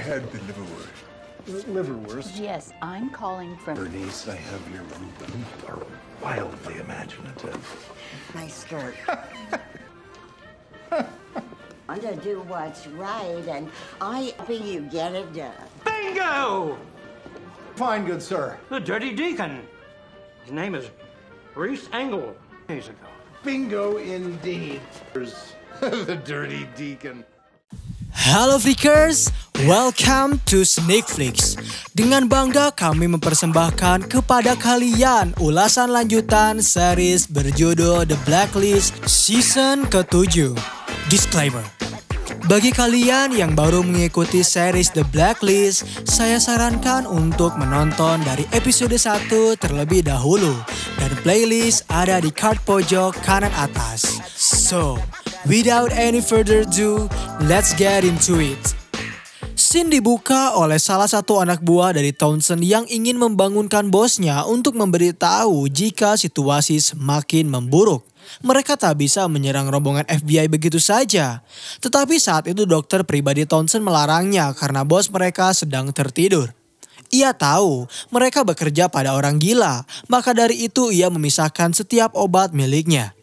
had the liverwurst. Liverwurst? Yes, I'm calling from... Bernice, I have your... You are wildly imaginative. Nice skirt. I'm to do what's right, and I think you get it done. Bingo! Fine, good sir. The Dirty Deacon. His name is Reese Angle. Days ago. Bingo indeed. The Dirty Deacon. Halo Flickers, welcome to Sneak Flicks. Dengan bangga kami mempersembahkan kepada kalian ulasan lanjutan series berjudul The Blacklist Season ke-7. Disclaimer. Bagi kalian yang baru mengikuti series The Blacklist, saya sarankan untuk menonton dari episode 1 terlebih dahulu. Dan playlist ada di card pojok kanan atas. So, without any further ado, let's get into it. Scene dibuka oleh salah satu anak buah dari Townsend yang ingin membangunkan bosnya untuk memberitahu jika situasi semakin memburuk. Mereka tak bisa menyerang rombongan FBI begitu saja. Tetapi saat itu dokter pribadi Townsend melarangnya karena bos mereka sedang tertidur. Ia tahu mereka bekerja pada orang gila, maka dari itu ia memisahkan setiap obat miliknya.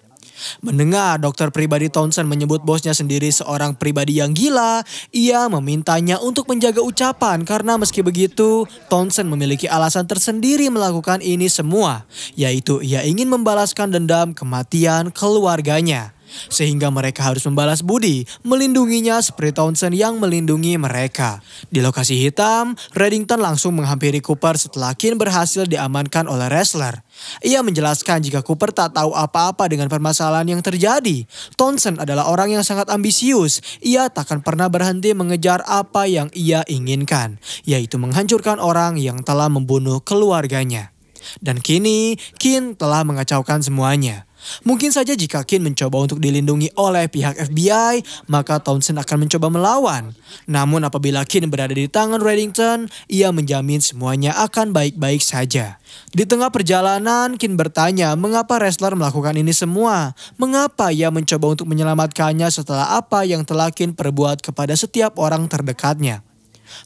Mendengar dokter pribadi Townsend menyebut bosnya sendiri seorang pribadi yang gila, ia memintanya untuk menjaga ucapan karena meski begitu, Townsend memiliki alasan tersendiri melakukan ini semua, yaitu ia ingin membalaskan dendam kematian keluarganya. Sehingga mereka harus membalas budi, melindunginya seperti Townsend yang melindungi mereka. Di lokasi hitam, Reddington langsung menghampiri Cooper setelah Keen berhasil diamankan oleh Ressler. Ia menjelaskan jika Cooper tak tahu apa-apa dengan permasalahan yang terjadi. Townsend adalah orang yang sangat ambisius. Ia takkan pernah berhenti mengejar apa yang ia inginkan, yaitu menghancurkan orang yang telah membunuh keluarganya. Dan kini, Keen telah mengacaukan semuanya. Mungkin saja jika Keen mencoba untuk dilindungi oleh pihak FBI, maka Townsend akan mencoba melawan. Namun apabila Keen berada di tangan Reddington, ia menjamin semuanya akan baik-baik saja. Di tengah perjalanan, Keen bertanya mengapa Ressler melakukan ini semua. Mengapa ia mencoba untuk menyelamatkannya setelah apa yang telah Keen perbuat kepada setiap orang terdekatnya.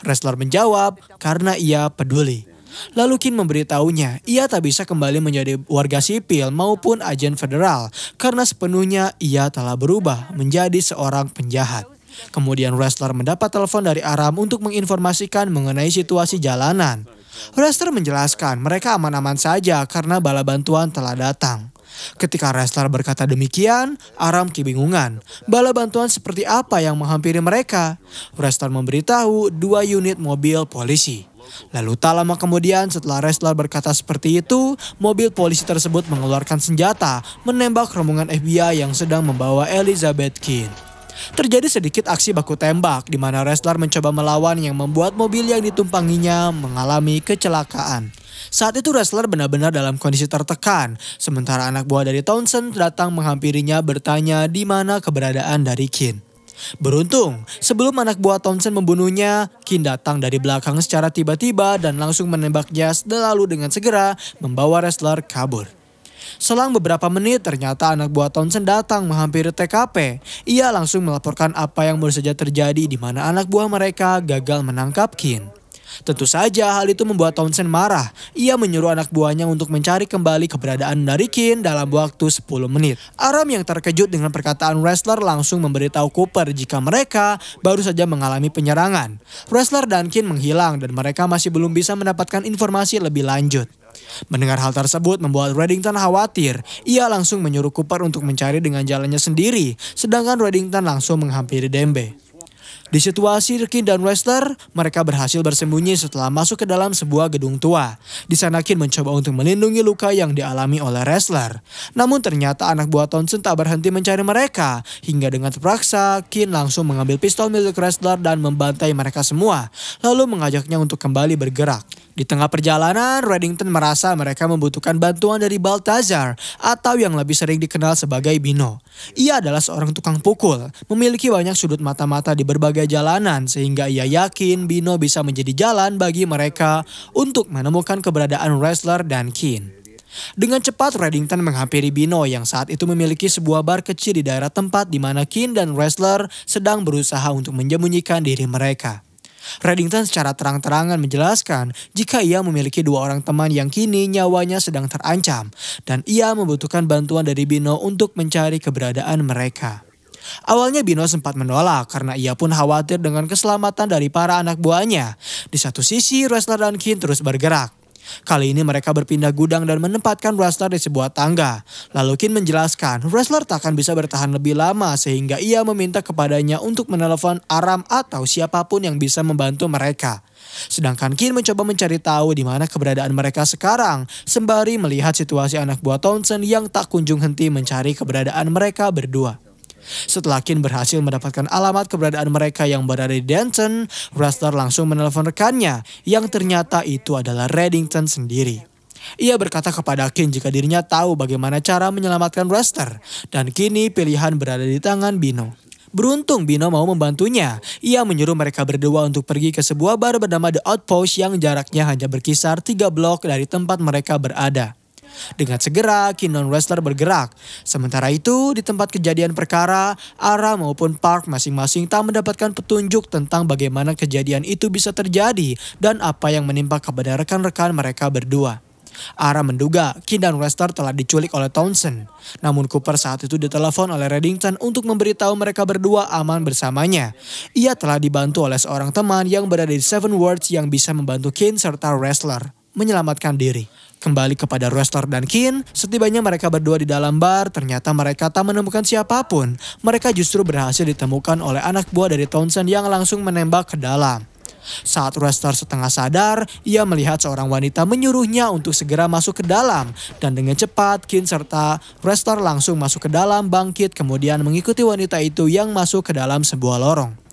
Ressler menjawab karena ia peduli. Lalu Keen memberitahunya, ia tak bisa kembali menjadi warga sipil maupun agen federal karena sepenuhnya ia telah berubah menjadi seorang penjahat. Kemudian Ressler mendapat telepon dari Aram untuk menginformasikan mengenai situasi jalanan. Ressler menjelaskan mereka aman-aman saja karena bala bantuan telah datang. Ketika Ressler berkata demikian, Aram kebingungan. Bala bantuan seperti apa yang menghampiri mereka? Ressler memberitahu 2 unit mobil polisi. Lalu tak lama kemudian setelah Ressler berkata seperti itu, mobil polisi tersebut mengeluarkan senjata, menembak rombongan FBI yang sedang membawa Elizabeth Keen. Terjadi sedikit aksi baku tembak di mana Ressler mencoba melawan yang membuat mobil yang ditumpanginya mengalami kecelakaan. Saat itu Ressler benar-benar dalam kondisi tertekan, sementara anak buah dari Townsend datang menghampirinya bertanya di mana keberadaan dari Keen. Beruntung, sebelum anak buah Townsend membunuhnya, Keen datang dari belakang secara tiba-tiba dan langsung menembaknya lalu dengan segera membawa Ressler kabur. Selang beberapa menit ternyata anak buah Townsend datang menghampiri TKP. Ia langsung melaporkan apa yang baru saja terjadi di mana anak buah mereka gagal menangkap Keen. Tentu saja hal itu membuat Townsend marah. Ia menyuruh anak buahnya untuk mencari kembali keberadaan dari Keen dalam waktu 10 menit. Aram yang terkejut dengan perkataan Ressler langsung memberitahu Cooper jika mereka baru saja mengalami penyerangan. Ressler dan Keen menghilang dan mereka masih belum bisa mendapatkan informasi lebih lanjut. Mendengar hal tersebut membuat Reddington khawatir. Ia langsung menyuruh Cooper untuk mencari dengan jalannya sendiri, sedangkan Reddington langsung menghampiri Dembe. Di situasi Keen dan Ressler, mereka berhasil bersembunyi setelah masuk ke dalam sebuah gedung tua. Di sana Keen mencoba untuk melindungi luka yang dialami oleh Ressler. Namun ternyata anak buah Townsend tak berhenti mencari mereka. Hingga dengan terpaksa, Keen langsung mengambil pistol milik Ressler dan membantai mereka semua. Lalu mengajaknya untuk kembali bergerak. Di tengah perjalanan, Reddington merasa mereka membutuhkan bantuan dari Balthazar atau yang lebih sering dikenal sebagai Bino. Ia adalah seorang tukang pukul, memiliki banyak sudut mata-mata di berbagai jalanan sehingga ia yakin Bino bisa menjadi jalan bagi mereka untuk menemukan keberadaan Ressler dan Keen. Dengan cepat Reddington menghampiri Bino yang saat itu memiliki sebuah bar kecil di daerah tempat di mana Keen dan Ressler sedang berusaha untuk menyembunyikan diri mereka. Reddington secara terang-terangan menjelaskan jika ia memiliki 2 orang teman yang kini nyawanya sedang terancam dan ia membutuhkan bantuan dari Bino untuk mencari keberadaan mereka. Awalnya Bino sempat menolak karena ia pun khawatir dengan keselamatan dari para anak buahnya. Di satu sisi, Ressler dan Keane terus bergerak. Kali ini mereka berpindah gudang dan menempatkan Ressler di sebuah tangga. Lalu Keane menjelaskan Ressler tak akan bisa bertahan lebih lama sehingga ia meminta kepadanya untuk menelepon Aram atau siapapun yang bisa membantu mereka. Sedangkan Keane mencoba mencari tahu di mana keberadaan mereka sekarang sembari melihat situasi anak buah Townsend yang tak kunjung henti mencari keberadaan mereka berdua. Setelah Keane berhasil mendapatkan alamat keberadaan mereka yang berada di Denton, Ressler langsung menelepon rekannya yang ternyata itu adalah Reddington sendiri. Ia berkata kepada Keane jika dirinya tahu bagaimana cara menyelamatkan Ressler dan kini pilihan berada di tangan Bino. Beruntung Bino mau membantunya. Ia menyuruh mereka berdua untuk pergi ke sebuah bar bernama The Outpost yang jaraknya hanya berkisar 3 blok dari tempat mereka berada. Dengan segera, Keane dan Ressler bergerak. Sementara itu, di tempat kejadian perkara, Aram maupun Park masing-masing tak mendapatkan petunjuk tentang bagaimana kejadian itu bisa terjadi dan apa yang menimpa kepada rekan-rekan mereka berdua. Aram menduga Keane dan Ressler telah diculik oleh Townsend. Namun Cooper saat itu ditelepon oleh Reddington untuk memberitahu mereka berdua aman bersamanya. Ia telah dibantu oleh seorang teman yang berada di Seven Worlds yang bisa membantu Keane serta Ressler menyelamatkan diri. Kembali kepada Ressler dan Keane, setibanya mereka berdua di dalam bar, ternyata mereka tak menemukan siapapun. Mereka justru berhasil ditemukan oleh anak buah dari Townsend yang langsung menembak ke dalam. Saat Ressler setengah sadar, ia melihat seorang wanita menyuruhnya untuk segera masuk ke dalam. Dan dengan cepat, Keane serta Ressler langsung masuk ke dalam bangkit kemudian mengikuti wanita itu yang masuk ke dalam sebuah lorong.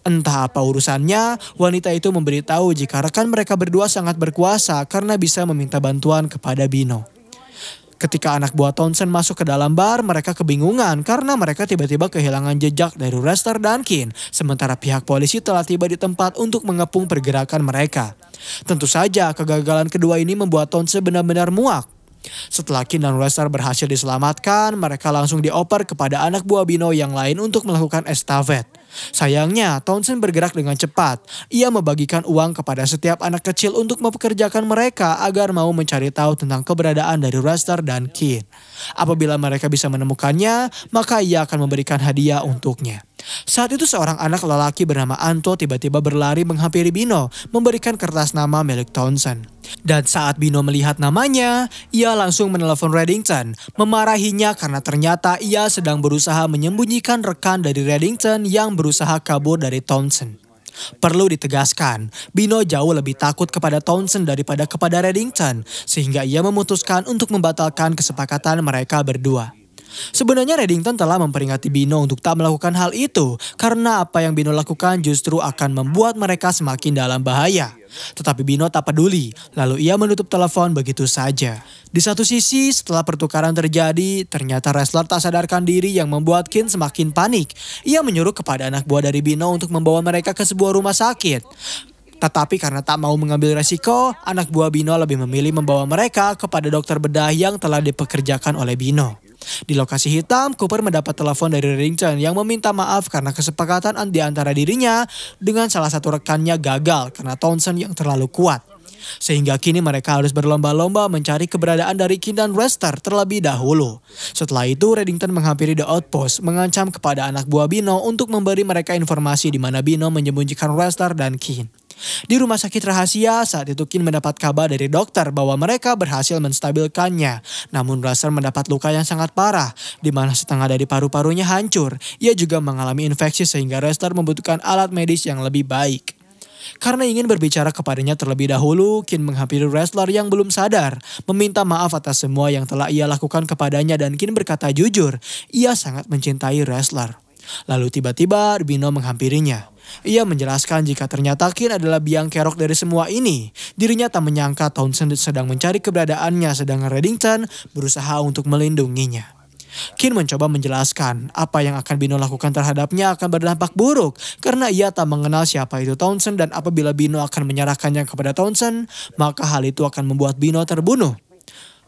Entah apa urusannya, wanita itu memberitahu jika rekan mereka berdua sangat berkuasa karena bisa meminta bantuan kepada Bino. Ketika anak buah Townsend masuk ke dalam bar, mereka kebingungan karena mereka tiba-tiba kehilangan jejak dari Ressler dan Keane, sementara pihak polisi telah tiba di tempat untuk mengepung pergerakan mereka. Tentu saja kegagalan kedua ini membuat Townsend benar-benar muak. Setelah Keane dan Ressler berhasil diselamatkan, mereka langsung dioper kepada anak buah Bino yang lain untuk melakukan estafet. Sayangnya, Townsend bergerak dengan cepat. Ia membagikan uang kepada setiap anak kecil untuk mempekerjakan mereka agar mau mencari tahu tentang keberadaan dari Ressler dan Keane. Apabila mereka bisa menemukannya, maka ia akan memberikan hadiah untuknya. Saat itu seorang anak lelaki bernama Anto tiba-tiba berlari menghampiri Bino, memberikan kertas nama milik Townsend. Dan saat Bino melihat namanya, ia langsung menelepon Reddington, memarahinya karena ternyata ia sedang berusaha menyembunyikan rekan dari Reddington yang berusaha kabur dari Townsend. Perlu ditegaskan, Bino jauh lebih takut kepada Townsend daripada kepada Reddington, sehingga ia memutuskan untuk membatalkan kesepakatan mereka berdua. Sebenarnya Reddington telah memperingati Bino untuk tak melakukan hal itu karena apa yang Bino lakukan justru akan membuat mereka semakin dalam bahaya. Tetapi Bino tak peduli, lalu ia menutup telepon begitu saja. Di satu sisi setelah pertukaran terjadi, ternyata Ressler tak sadarkan diri yang membuat Keane semakin panik. Ia menyuruh kepada anak buah dari Bino untuk membawa mereka ke sebuah rumah sakit. Tetapi karena tak mau mengambil resiko, anak buah Bino lebih memilih membawa mereka kepada dokter bedah yang telah dipekerjakan oleh Bino. Di lokasi hitam, Cooper mendapat telepon dari Reddington yang meminta maaf karena kesepakatan di antara dirinya dengan salah satu rekannya gagal karena Townsend yang terlalu kuat. Sehingga kini mereka harus berlomba-lomba mencari keberadaan dari Keane dan Ressler terlebih dahulu. Setelah itu Reddington menghampiri The Outpost mengancam kepada anak buah Bino untuk memberi mereka informasi di mana Bino menyembunyikan Ressler dan Keane. Di rumah sakit rahasia, saat itu Keane mendapat kabar dari dokter bahwa mereka berhasil menstabilkannya. Namun Ressler mendapat luka yang sangat parah, di mana setengah dari paru-parunya hancur. Ia juga mengalami infeksi sehingga Ressler membutuhkan alat medis yang lebih baik. Karena ingin berbicara kepadanya terlebih dahulu, Keane menghampiri Ressler yang belum sadar, meminta maaf atas semua yang telah ia lakukan kepadanya dan Keane berkata jujur, ia sangat mencintai Ressler. Lalu tiba-tiba Bino menghampirinya. Ia menjelaskan jika ternyata Keane adalah biang kerok dari semua ini. Dirinya tak menyangka Townsend sedang mencari keberadaannya sedangkan Reddington berusaha untuk melindunginya. Keane mencoba menjelaskan apa yang akan Bino lakukan terhadapnya akan berdampak buruk karena ia tak mengenal siapa itu Townsend dan apabila Bino akan menyerahkannya kepada Townsend, maka hal itu akan membuat Bino terbunuh.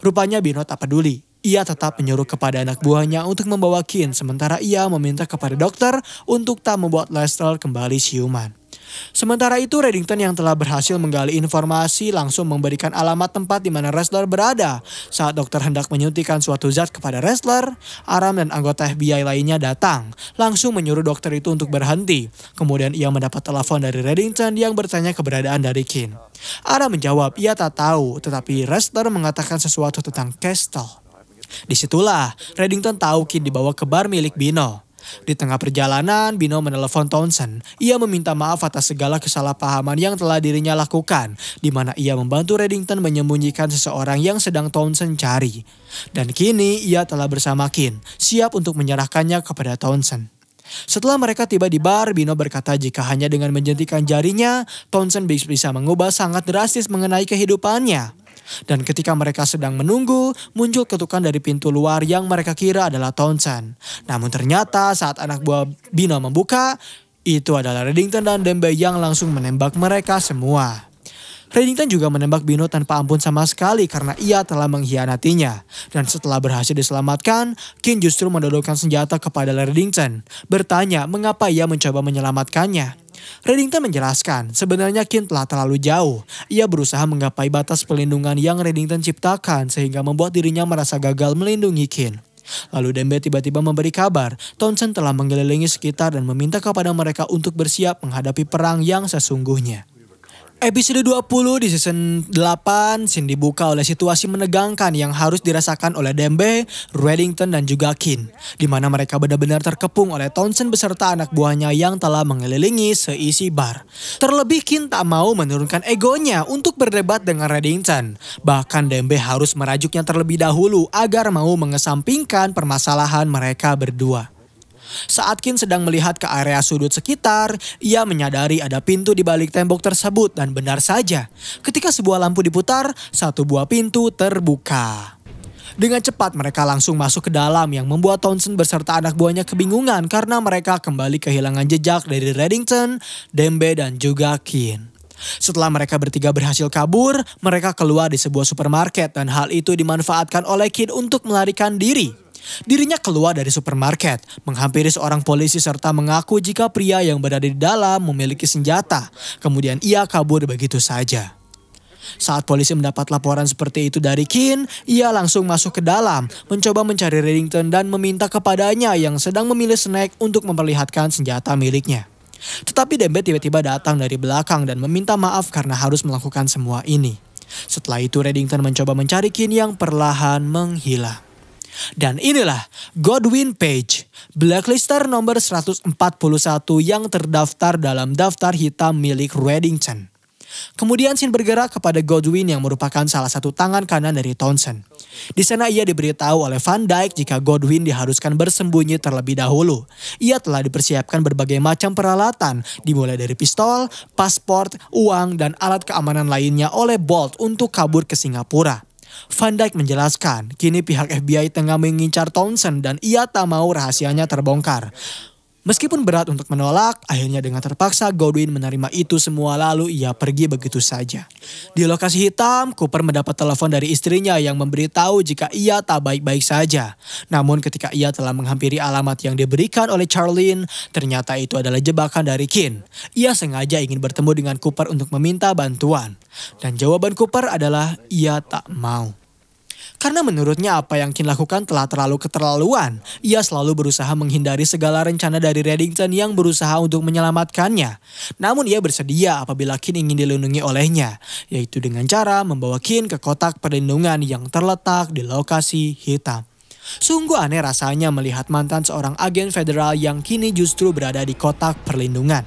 Rupanya Bino tak peduli. Ia tetap menyuruh kepada anak buahnya untuk membawa Keane sementara ia meminta kepada dokter untuk tak membuat Ressler kembali siuman. Sementara itu Reddington yang telah berhasil menggali informasi langsung memberikan alamat tempat di mana Ressler berada. Saat dokter hendak menyuntikkan suatu zat kepada Ressler, Aram dan anggota FBI lainnya datang, langsung menyuruh dokter itu untuk berhenti. Kemudian ia mendapat telepon dari Reddington yang bertanya keberadaan dari Kin. Aram menjawab ia tak tahu, tetapi Ressler mengatakan sesuatu tentang Castle. Disitulah Reddington tahu Kin dibawa ke bar milik Bino. Di tengah perjalanan, Bino menelepon Townsend. Ia meminta maaf atas segala kesalahpahaman yang telah dirinya lakukan, di mana ia membantu Reddington menyembunyikan seseorang yang sedang Townsend cari. Dan kini ia telah bersama Kin, siap untuk menyerahkannya kepada Townsend. Setelah mereka tiba di bar, Bino berkata jika hanya dengan menjentikan jarinya, Townsend bisa mengubah sangat drastis mengenai kehidupannya. Dan ketika mereka sedang menunggu, muncul ketukan dari pintu luar yang mereka kira adalah Townsend. Namun ternyata saat anak buah Bino membuka, itu adalah Reddington dan Dembe yang langsung menembak mereka semua. Reddington juga menembak Bino tanpa ampun sama sekali karena ia telah mengkhianatinya. Dan setelah berhasil diselamatkan, Kin justru mendodongkan senjata kepada Reddington, bertanya mengapa ia mencoba menyelamatkannya. Reddington menjelaskan sebenarnya Kin telah terlalu jauh. Ia berusaha menggapai batas pelindungan yang Reddington ciptakan sehingga membuat dirinya merasa gagal melindungi Kin. Lalu Dembe tiba-tiba memberi kabar Townsend telah mengelilingi sekitar dan meminta kepada mereka untuk bersiap menghadapi perang yang sesungguhnya. Episode 20 di season 8 scene dibuka oleh situasi menegangkan yang harus dirasakan oleh Dembe, Reddington dan juga Kin. Di mana mereka benar-benar terkepung oleh Townsend beserta anak buahnya yang telah mengelilingi seisi bar. Terlebih Kin tak mau menurunkan egonya untuk berdebat dengan Reddington. Bahkan Dembe harus merajuknya terlebih dahulu agar mau mengesampingkan permasalahan mereka berdua. Saat Kin sedang melihat ke area sudut sekitar, ia menyadari ada pintu di balik tembok tersebut dan benar saja. Ketika sebuah lampu diputar, satu buah pintu terbuka. Dengan cepat mereka langsung masuk ke dalam yang membuat Townsend beserta anak buahnya kebingungan karena mereka kembali kehilangan jejak dari Reddington, Dembe dan juga Kin. Setelah mereka bertiga berhasil kabur, mereka keluar di sebuah supermarket dan hal itu dimanfaatkan oleh Kin untuk melarikan diri. Dirinya keluar dari supermarket, menghampiri seorang polisi serta mengaku jika pria yang berada di dalam memiliki senjata. Kemudian ia kabur begitu saja. Saat polisi mendapat laporan seperti itu dari Kin, ia langsung masuk ke dalam, mencoba mencari Reddington dan meminta kepadanya yang sedang memilih snack untuk memperlihatkan senjata miliknya. Tetapi Dembe tiba-tiba datang dari belakang dan meminta maaf karena harus melakukan semua ini. Setelah itu Reddington mencoba mencari Kin yang perlahan menghilang. Dan inilah Godwin Page, blacklister nomor 141 yang terdaftar dalam daftar hitam milik Reddington. Kemudian scene bergerak kepada Godwin yang merupakan salah satu tangan kanan dari Townsend. Di sana ia diberitahu oleh Van Dyke jika Godwin diharuskan bersembunyi terlebih dahulu. Ia telah dipersiapkan berbagai macam peralatan, dimulai dari pistol, pasport, uang, dan alat keamanan lainnya oleh Bolt untuk kabur ke Singapura. Van Dyke menjelaskan, kini pihak FBI tengah mengincar Townsend dan ia tak mau rahasianya terbongkar. Meskipun berat untuk menolak, akhirnya dengan terpaksa Godwin menerima itu semua lalu ia pergi begitu saja. Di lokasi hitam, Cooper mendapat telepon dari istrinya yang memberitahu jika ia tak baik-baik saja. Namun ketika ia telah menghampiri alamat yang diberikan oleh Charlene, ternyata itu adalah jebakan dari Kin. Ia sengaja ingin bertemu dengan Cooper untuk meminta bantuan. Dan jawaban Cooper adalah ia tak mau. Karena menurutnya apa yang Kin lakukan telah terlalu keterlaluan. Ia selalu berusaha menghindari segala rencana dari Reddington yang berusaha untuk menyelamatkannya. Namun ia bersedia apabila Kin ingin dilindungi olehnya. Yaitu dengan cara membawa Kin ke kotak perlindungan yang terletak di lokasi hitam. Sungguh aneh rasanya melihat mantan seorang agen federal yang kini justru berada di kotak perlindungan.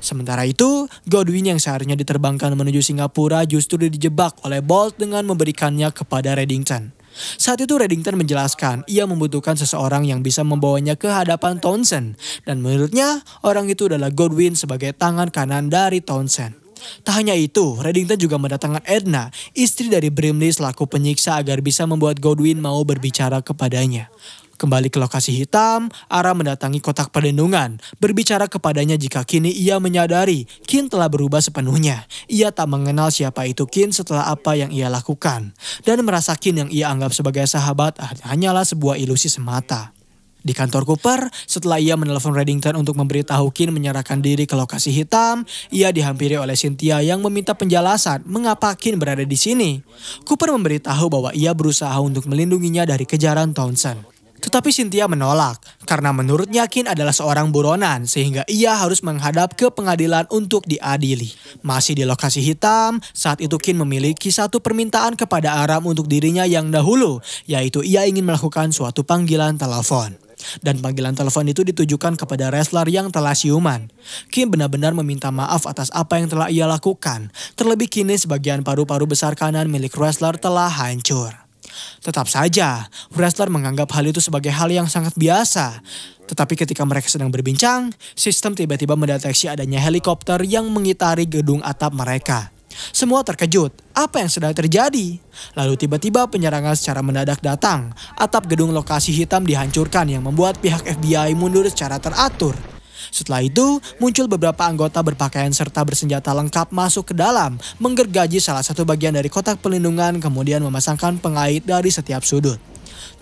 Sementara itu, Godwin yang seharusnya diterbangkan menuju Singapura justru dijebak oleh Bolt dengan memberikannya kepada Reddington. Saat itu Reddington menjelaskan ia membutuhkan seseorang yang bisa membawanya ke hadapan Townsend. Dan menurutnya orang itu adalah Godwin sebagai tangan kanan dari Townsend. Tak hanya itu, Reddington juga mendatangkan Edna, istri dari Brimley selaku penyiksa agar bisa membuat Godwin mau berbicara kepadanya. Kembali ke lokasi hitam, Aram mendatangi kotak perlindungan, berbicara kepadanya jika kini ia menyadari Kin telah berubah sepenuhnya. Ia tak mengenal siapa itu Kin setelah apa yang ia lakukan. Dan merasa Kin yang ia anggap sebagai sahabat hanyalah sebuah ilusi semata. Di kantor Cooper, setelah ia menelpon Reddington untuk memberitahu Kin menyerahkan diri ke lokasi hitam, ia dihampiri oleh Cynthia yang meminta penjelasan mengapa Kin berada di sini. Cooper memberitahu bahwa ia berusaha untuk melindunginya dari kejaran Townsend. Tetapi Cynthia menolak karena menurutnya Kin adalah seorang buronan sehingga ia harus menghadap ke pengadilan untuk diadili. Masih di lokasi hitam, saat itu Kin memiliki satu permintaan kepada Aram untuk dirinya yang dahulu, yaitu ia ingin melakukan suatu panggilan telepon. Dan panggilan telepon itu ditujukan kepada wrestler yang telah siuman. Kin benar-benar meminta maaf atas apa yang telah ia lakukan. Terlebih kini sebagian paru-paru besar kanan milik wrestler telah hancur. Tetap saja, wrestler menganggap hal itu sebagai hal yang sangat biasa. Tetapi ketika mereka sedang berbincang, sistem tiba-tiba mendeteksi adanya helikopter yang mengitari gedung atap mereka. Semua terkejut, apa yang sedang terjadi? Lalu tiba-tiba penyerangan secara mendadak datang. Atap gedung lokasi hitam dihancurkan yang membuat pihak FBI mundur secara teratur. Setelah itu, muncul beberapa anggota berpakaian serta bersenjata lengkap masuk ke dalam, menggergaji salah satu bagian dari kotak pelindungan, kemudian memasangkan pengait dari setiap sudut.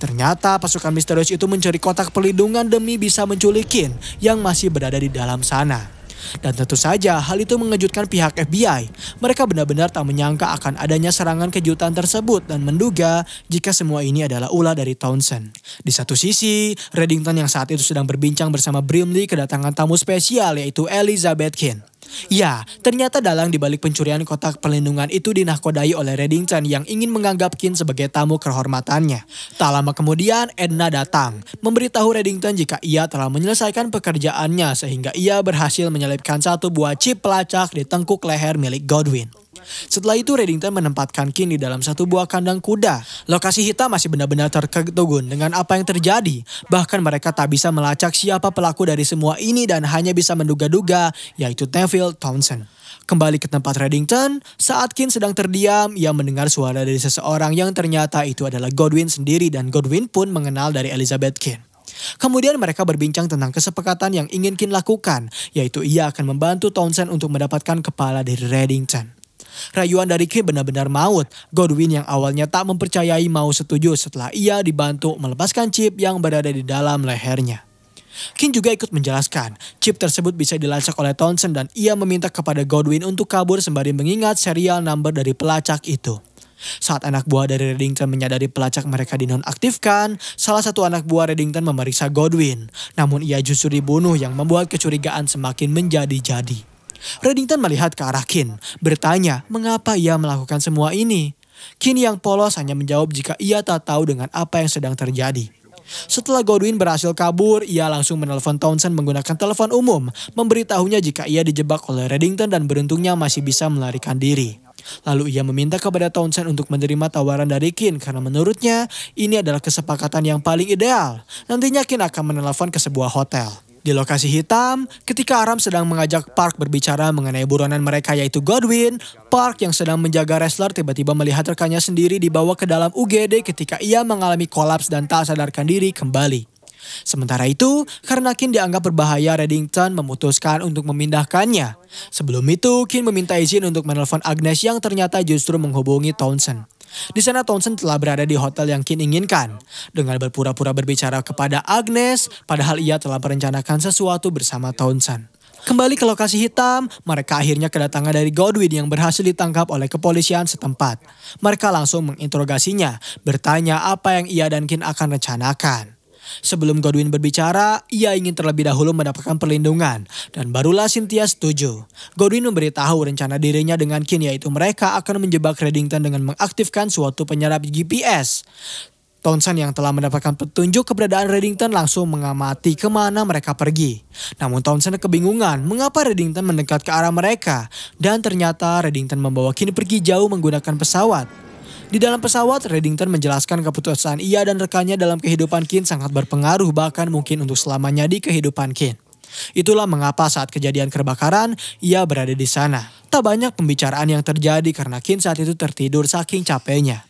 Ternyata pasukan misterius itu mencuri kotak pelindungan demi bisa menculik Kin yang masih berada di dalam sana. Dan tentu saja hal itu mengejutkan pihak FBI. Mereka benar-benar tak menyangka akan adanya serangan kejutan tersebut dan menduga jika semua ini adalah ulah dari Townsend. Di satu sisi, Reddington yang saat itu sedang berbincang bersama Brimley kedatangan tamu spesial yaitu Elizabeth Kin. Ya, ternyata dalang dibalik pencurian kotak perlindungan itu dinahkodai oleh Reddington yang ingin menganggap Kin sebagai tamu kehormatannya. Tak lama kemudian Edna datang, memberitahu Reddington jika ia telah menyelesaikan pekerjaannya sehingga ia berhasil menyelipkan satu buah chip pelacak di tengkuk leher milik Godwin. Setelah itu Reddington menempatkan Kin di dalam satu buah kandang kuda. Lokasi hitam masih benar-benar tertegun dengan apa yang terjadi. Bahkan mereka tak bisa melacak siapa pelaku dari semua ini dan hanya bisa menduga-duga, yaitu Neville Townsend. Kembali ke tempat Reddington, saat Kin sedang terdiam, ia mendengar suara dari seseorang yang ternyata itu adalah Godwin sendiri dan Godwin pun mengenal dari Elizabeth Kin. Kemudian mereka berbincang tentang kesepakatan yang ingin Kin lakukan, yaitu ia akan membantu Townsend untuk mendapatkan kepala dari Reddington. Rayuan dari Kin benar-benar maut. Godwin yang awalnya tak mempercayai mau setuju setelah ia dibantu melepaskan chip yang berada di dalam lehernya. Kin juga ikut menjelaskan, chip tersebut bisa dilacak oleh Townsend dan ia meminta kepada Godwin untuk kabur sembari mengingat serial number dari pelacak itu. Saat anak buah dari Reddington menyadari pelacak mereka dinonaktifkan, salah satu anak buah Reddington memeriksa Godwin. Namun ia justru dibunuh yang membuat kecurigaan semakin menjadi-jadi. Reddington melihat ke arah Kin, bertanya mengapa ia melakukan semua ini. Kin yang polos hanya menjawab jika ia tak tahu dengan apa yang sedang terjadi. Setelah Godwin berhasil kabur, ia langsung menelpon Townsend menggunakan telepon umum, memberitahunya jika ia dijebak oleh Reddington dan beruntungnya masih bisa melarikan diri. Lalu ia meminta kepada Townsend untuk menerima tawaran dari Kin karena menurutnya ini adalah kesepakatan yang paling ideal. Nantinya Kin akan menelpon ke sebuah hotel. Di lokasi hitam, ketika Aram sedang mengajak Park berbicara mengenai buronan mereka yaitu Godwin, Park yang sedang menjaga wrestler tiba-tiba melihat rekannya sendiri dibawa ke dalam UGD ketika ia mengalami kolaps dan tak sadarkan diri kembali. Sementara itu, karena Kin dianggap berbahaya, Reddington memutuskan untuk memindahkannya. Sebelum itu, Kin meminta izin untuk menelpon Agnes yang ternyata justru menghubungi Townsend. Di sana Townsend telah berada di hotel yang Kin inginkan. Dengan berpura-pura berbicara kepada Agnes, padahal ia telah merencanakan sesuatu bersama Townsend. Kembali ke lokasi hitam, mereka akhirnya kedatangan dari Godwin yang berhasil ditangkap oleh kepolisian setempat. Mereka langsung menginterogasinya, bertanya apa yang ia dan Kin akan rencanakan. Sebelum Godwin berbicara, ia ingin terlebih dahulu mendapatkan perlindungan dan barulah Cynthia setuju. Godwin memberitahu rencana dirinya dengan Kin yaitu mereka akan menjebak Reddington dengan mengaktifkan suatu penyerap GPS. Townsend yang telah mendapatkan petunjuk keberadaan Reddington langsung mengamati kemana mereka pergi. Namun Townsend kebingungan mengapa Reddington mendekat ke arah mereka dan ternyata Reddington membawa Kin pergi jauh menggunakan pesawat. Di dalam pesawat, Reddington menjelaskan keputusan ia dan rekannya dalam kehidupan Kin sangat berpengaruh bahkan mungkin untuk selamanya di kehidupan Kin. Itulah mengapa saat kejadian kebakaran, ia berada di sana. Tak banyak pembicaraan yang terjadi karena Kin saat itu tertidur saking capeknya.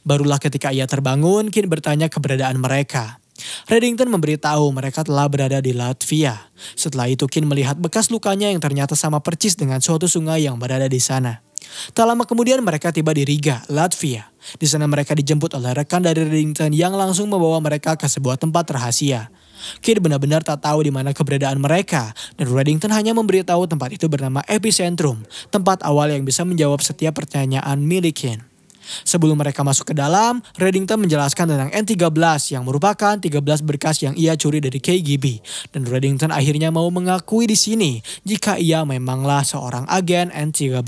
Barulah ketika ia terbangun, Kin bertanya keberadaan mereka. Reddington memberitahu mereka telah berada di Latvia. Setelah itu Kin melihat bekas lukanya yang ternyata sama persis dengan suatu sungai yang berada di sana. Tak lama kemudian mereka tiba di Riga, Latvia. Di sana mereka dijemput oleh rekan dari Reddington yang langsung membawa mereka ke sebuah tempat rahasia. Kid benar-benar tak tahu di mana keberadaan mereka, dan Reddington hanya memberitahu tempat itu bernama Epicentrum, tempat awal yang bisa menjawab setiap pertanyaan milik Kid. Sebelum mereka masuk ke dalam, Reddington menjelaskan tentang N13 yang merupakan 13 berkas yang ia curi dari KGB. Dan Reddington akhirnya mau mengakui di sini jika ia memanglah seorang agen N13.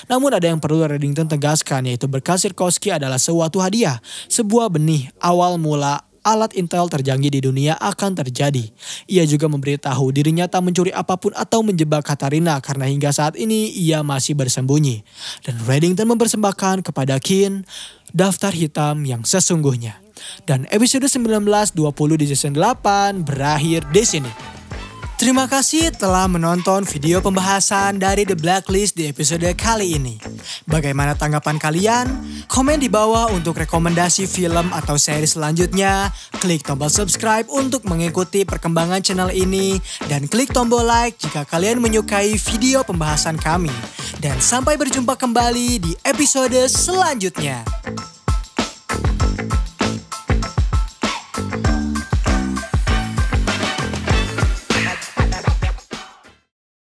Namun ada yang perlu Reddington tegaskan, yaitu berkas Sikorsky adalah suatu hadiah, sebuah benih awal mula alat intel tercanggih di dunia akan terjadi. Ia juga memberitahu dirinya tak mencuri apapun atau menjebak Katarina karena hingga saat ini ia masih bersembunyi. Dan Reddington mempersembahkan kepada Kin daftar hitam yang sesungguhnya. Dan episode 19-20 di season 8 berakhir di sini. Terima kasih telah menonton video pembahasan dari The Blacklist di episode kali ini. Bagaimana tanggapan kalian? Komen di bawah untuk rekomendasi film atau seri selanjutnya. Klik tombol subscribe untuk mengikuti perkembangan channel ini. Dan klik tombol like jika kalian menyukai video pembahasan kami. Dan sampai berjumpa kembali di episode selanjutnya.